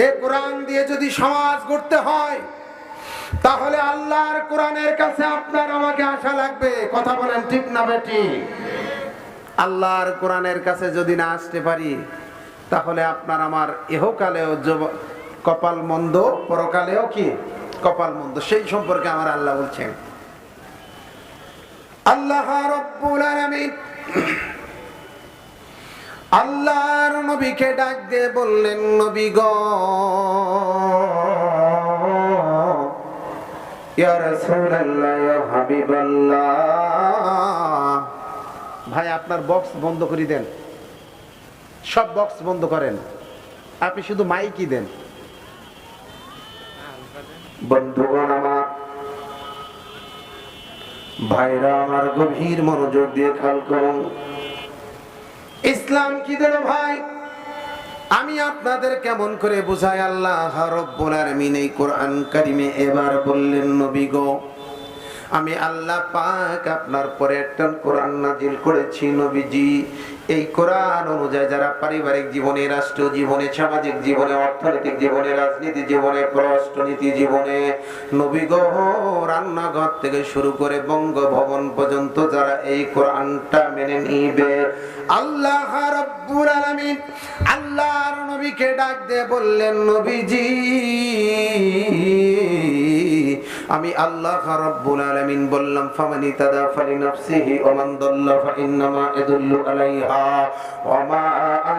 এই কোরআন দিয়ে যদি সমাজ গড়তে হয়, তাহলে আল্লাহর কোরআনের কাছে আপনার আমাকে আসা লাগবে। কথা বলেন ঠিক না বেঠিক? আল্লাহর কোরআনের কাছে যদি না আসতে পারি, তাহলে আপনার আমার ইহকালেও কপাল মন্দ, পরকালেও কি কপাল মন্দ। সেই সম্পর্কে আমার আল্লাহ বলছেন। আল্লাহ রাব্বুল আলামিন আল্লাহর নবীকে ডাক দিয়ে বললেন, নবী গো, ইয়া রাসূলুল্লাহ, ইয়া হাবিবাল্লাহ। ভাই, আপনার বক্স বন্ধ করে দেন, সব বক্স বন্ধ করেন, আপনি শুধু মাইকই দেন। বন্ধুগণ আমার, ভাইরা আমার, গভীর মনোযোগ দিয়ে খেয়াল করুন। ইসলাম কি দেন ভাই? আমি আপনাদের কেমন করে বুঝাই। আল্লাহ রাব্বুল আলামিন এই কোরআন কারিমে এবার বললেন, নবী গো, আমি আল্লাহ পাক আপনার পরে একটা কোরআন নাজিল করেছি নবীজি। এই কোরআন অনুযায়ী যারা পারিবারিক জীবনে, রাষ্ট্রীয় জীবনে, সামাজিক জীবনে, অর্থনৈতিক জীবনে, রাজনীতি জীবনে, পররাষ্ট্রনীতি জীবনে, নবী গো, রান্নাঘর থেকে শুরু করে বঙ্গভবন পর্যন্ত যারা এই কোরআনটা মেনে নিবে, আল্লাহ রাব্বুল আলামিন আল্লাহর নবীকে ডাক দিয়ে বললেন, নবীজি, আমি আল্লাহ রাব্বুল আলামিন বললাম, ফামানি তাদা ফালিনাফসিহি ওয়া মান দাল্লা ফাইন্নামা ইয়াদুল্লু আলাইহা ওয়া মা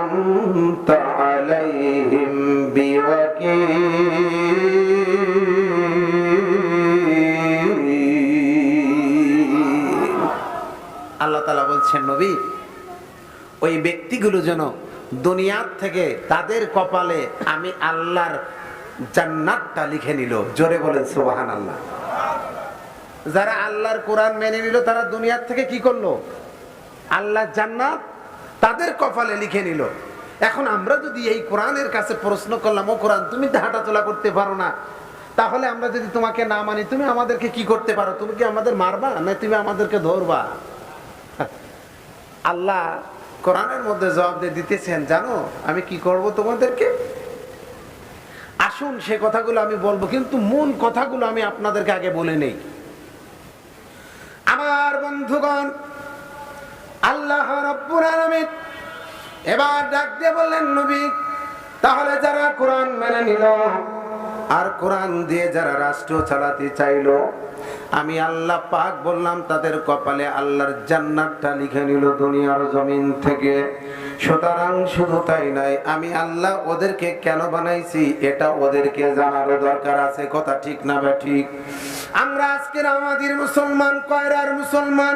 আনতা আলাইহিম বিওয়াকিল। আল্লাহ তাআলা বলছেন, নবী, ওই ব্যক্তিগুলো যেন দুনিয়ার থেকে তাদের কপালে আমি আল্লাহর জান্নাতটা লিখে নিল। জোরে বলেন সুবহানাল্লাহ। যারা আল্লাহর কোরআন মেনে নিল, তারা দুনিয়ার থেকে কি করলো? আল্লাহর জান্নাত তাদের কপালে লিখে নিল। এখন আমরা যদি এই কোরআনের কাছে প্রশ্ন করলাম, ও কোরআন, তুমি তো হাঁটাচলা করতে পারো না, তাহলে আমরা যদি তোমাকে না মানি, তুমি আমাদেরকে কি করতে পারো? তুমি কি আমাদের মারবা, না তুমি আমাদেরকে ধরবা? আল্লাহ কোরআনের মধ্যে জবাব দিয়ে দিতেছেন, জানো আমি কি করব তোমাদেরকে? আসুন সে কথাগুলো আমি বলবো, কিন্তু মূল কথাগুলো আমি আপনাদেরকে আগে বলে নেই। আমার বন্ধুগণ, আল্লাহ রাব্বুল আলামিন এবার ডাক দিয়ে বললেন, নবী, তাহলে যারা কোরআন মেনে নিল আর কোরআন দিয়ে যারা রাষ্ট্র চালাতে চাইলো, আমি আল্লাহ পাক বললাম তাদের কপালে আল্লাহর জান্নাতটা লিখে নিল দুনিয়ার জমিন থেকে। সুতরাং শুধু তাই নাই, আমি আল্লাহ ওদেরকে কেন বানাইছি এটা ওদেরকে জানারও দরকার আছে। কথা ঠিক না বা ঠিক? আমরা আজকের আমাদের মুসলমান, কয়রার মুসলমান,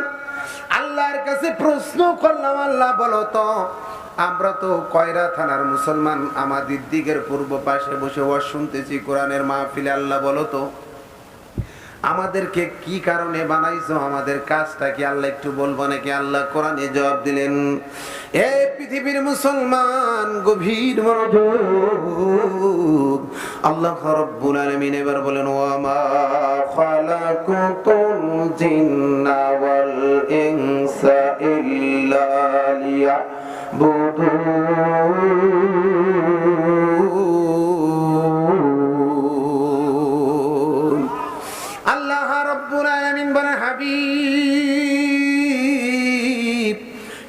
আল্লাহর কাছে প্রশ্ন করলাম, আল্লাহ বলো তো, আমরা তো কয়রা থানার মুসলমান, আমাদের দিকের পূর্ব পাশে বসে ওয়াজ শুনতেছি কোরআনের মাহফিলে। আল্লাহ বলো তো, আমাদেরকে কি কারণে বানাইছো? আমাদের কাজটা কি আল্লাহ একটু বলবো নাকি? আল্লাহ কোরআনে জবাব দিলেন, এই পৃথিবীর মুসলমান, গভীর মনোযোগ। আল্লাহ রাব্বুল আলামিন এবার বলেন, ওয়া মা খালাকুতুল জিন্না ওয়াল ইনসা ইল্লা লিয়াবুদুন। আল্লাহ রাব্বুল আলামিন বলেন, হাবিব,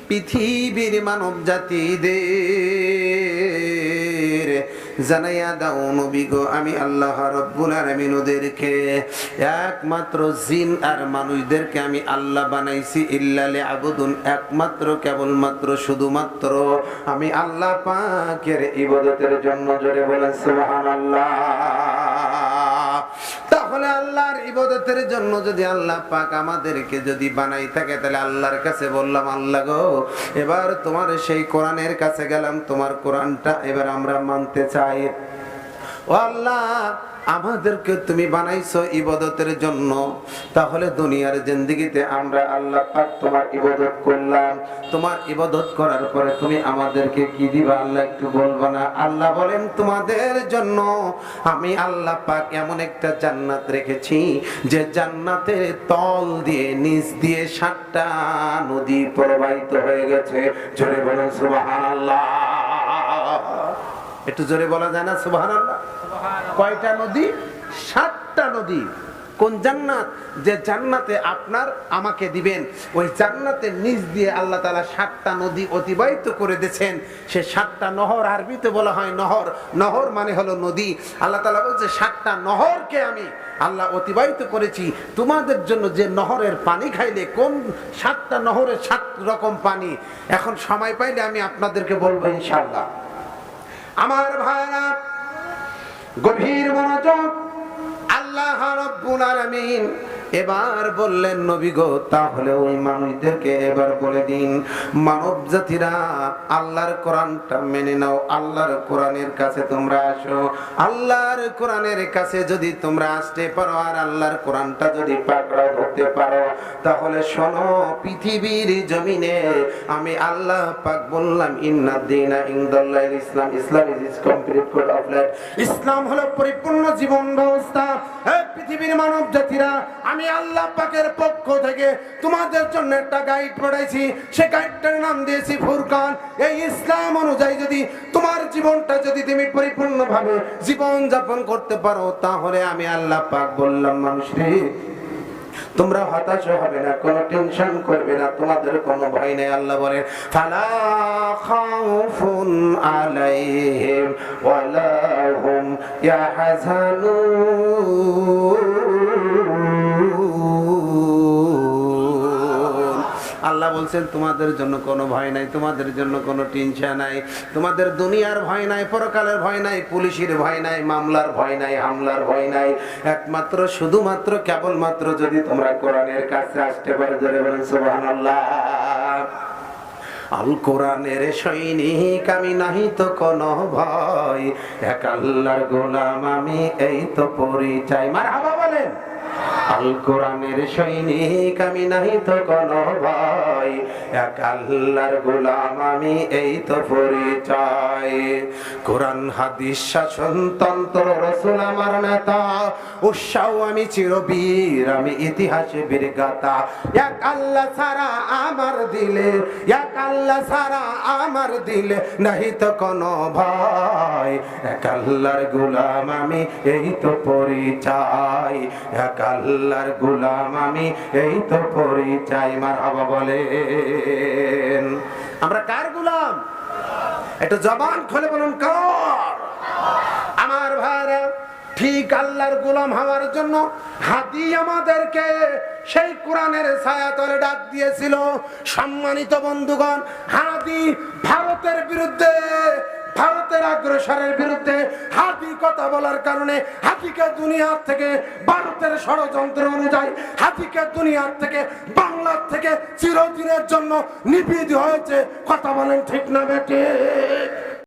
পৃথিবীর মানব জাতিদের জানাইয়া দাও নবী গো, আমি আল্লাহ রাব্বুল আলামিন ওদেরকে একমাত্র জিন আর মানুষদেরকে আমি আল্লাহ বানাইছি ইল্লা লিয়াবুদুন, একমাত্র, কেবলমাত্র, শুধুমাত্র আমি আল্লাহ পাকের ইবাদতের জন্য। জোরে বলেন সুবহানাল্লাহ। তাহলে আল্লাহর ইবাদতের জন্য যদি আল্লাহ পাক আমাদেরকে যদি বানাই থাকে, তাহলে আল্লাহর কাছে বললাম, আল্লাহ গো, এবার তোমার সেই কোরআনের কাছে গেলাম, তোমার কোরআনটা এবার আমরা মানতে চাই। ও আল্লাহ, আমাদেরকে তুমি বানাইছো ইবাদতের জন্য, তাহলে দুনিয়ার জিন্দেগিতে আমরা আল্লাহ পাক তোমার ইবাদত করলাম, তোমার ইবাদত করার পরে তুমি আমাদেরকে কি দিবা আল্লাহ একটু বলবো না? আল্লাহ বলেন, তোমাদের জন্য আমি আল্লাহ পাক এমন একটা জান্নাত রেখেছি, যে জান্নাতের তল দিয়ে, নিচ দিয়ে 7টা নদী প্রবাহিত হয়ে গেছে। জোরে বলেন সুবহানাল্লাহ। একটু জোরে বলা যায় না সুবহানাল্লাহ? কয়টা নদী? 7টা নদী। কোন জান্নাত? যে জান্নাতে আপনার আমাকে দিবেন, ওই জান্নাতের নিচ দিয়ে আল্লাহ তাআলা 7টা নদী অতিবাহিত করে দিয়েছেন। সে 7টা নহর, আরবিতে বলা হয় নহর। নহর মানে হলো নদী। আল্লাহ তাআলা বলছে 7টা নহরকে আমি আল্লাহ অতিবাহিত করেছি তোমাদের জন্য, যে নহরের পানি খাইলে কোন 7টা নহরের 7 রকম পানি। এখন সময় পাইলে আমি আপনাদেরকে বলবো ইনশাআল্লাহ। আমার ভাইরা, গভীর মনোযোগ। আল্লাহ রাব্বুল আলামিন এবার বললেন, নবী গো, তাহলে ওই মানুষদেরকে এবার বলে দিন, মানব জাতিরা আল্লাহর কোরআনটা মেনে নাও, আল্লাহর কোরআনের কাছে তোমরা আসো। আল্লাহর কোরআনের কাছে যদি তোমরা আসতে পারো আর আল্লাহর কোরআনটা যদি পাকড়াও ধরতে পারো, তাহলে শোনো, পৃথিবীর জমিনে আমি আল্লাহ পাক বললাম, ইন্নাদ দীনা ইনদাল্লাহিল ইসলাম, Islam is complete code of life. ইসলাম হলো পরিপূর্ণ জীবন ব্যবস্থা। হে পৃথিবীর মানব জাতিরা, আমি আল্লাহ পাকের পক্ষ থেকে তোমাদের জন্য একটা গাইড পাঠাইছি। সে গাইডটার নাম দিয়েছি ফুরকান। এই ইসলাম অনুযায়ী যদি তোমার জীবনটা যদি তুমি পরিপূর্ণভাবে জীবন যাপন করতে পারো, তাহলে আমি আল্লাহ পাক বললাম, মানুষরে তোমরা হতাশ হবে না, কোনো টেনশন করবে না, তোমাদের কোনো ভয় নেই। আল্লাহ বলে, ফালা খাউফুন আলাইহিম ওয়ালা হুম ইয়াহজানুন। আল্লাহ বলছেন, তোমাদের জন্য কোনো ভয় নাই, তোমাদের জন্য কোনো টেনশন নাই, তোমাদের দুনিয়ার ভয় নাই, পরকালের ভয় নাই, পুলিশের ভয় নাই, মামলার ভয় নাই, হামলার ভয় নাই। একমাত্র শুধুমাত্র কেবলমাত্র যদি তোমরা কোরআনের কাছে আসতে পারো, জোরে বলেন সুবহানাল্লাহ। আল কোরআনের সৈনিক আমি, নাহি তো কোনো ভয়, এক আল্লাহর গোলাম আমি, এই তো পরিচয়। মারহাবা বলেন। আল কোরআনের সৈনিক আমি, নাহি তো কোনো ভয়, এক আল্লাহর গোলাম আমি, এই তো পরিচয়। কোরআন হাদিস শাসন তন্ত্র, রাসূল আমার নেতা, উৎসাহ আমি চিরবীর, আমি ইতিহাসে বীর গাথা। এক আল্লাহ ছাড়া আমার দিলে, এক আল্লাহ ছাড়া আমার দিলে, নাহি তো কোনো ভয়, এক আল্লাহর গোলাম আমি, এই তো পরিচয়, এক আল্লাহর গোলাম আমি, এই তো পরিচয়। মারহাবা বলেন। আমরা কার গোলাম? একটু জবান খুলে বলুন, কার? আমার ভাইরা, ঠিক আল্লাহর গোলাম হওয়ার জন্য হাদি আমাদেরকে সেই কোরআনের ছায়াতলে ডাক দিয়েছিল। সম্মানিত বন্ধুগণ, হাদি ভারতের বিরুদ্ধে, ভারতের আগ্রাসনের বিরুদ্ধে হাদি কথা বলার কারণে হাদিকে দুনিয়ার থেকে, ভারতের ষড়যন্ত্র অনুযায়ী হাদিকে দুনিয়ার থেকে, বাংলার থেকে চিরদিনের জন্য নিষিদ্ধ হয়েছে। কথা বলেন ঠিক না বেঠিক?